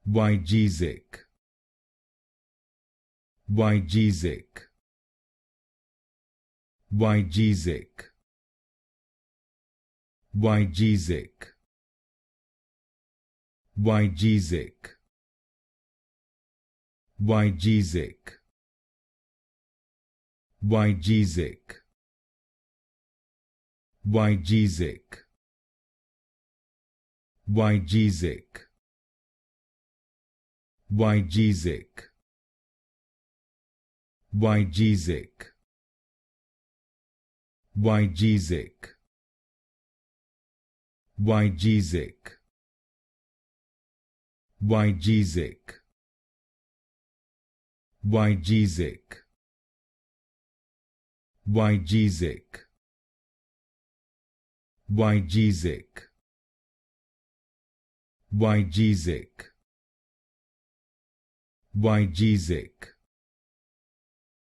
Wygesic, Wygesic, Wygesic, Wygesic, Wygesic, Wygesic, Wygesic, Wygesic, Wygesic, Wygesic, Wygesic, Wygesic, Wygesic, Wygesic, Wygesic, Wygesic, Wygesic, Wygesic, Wygesic,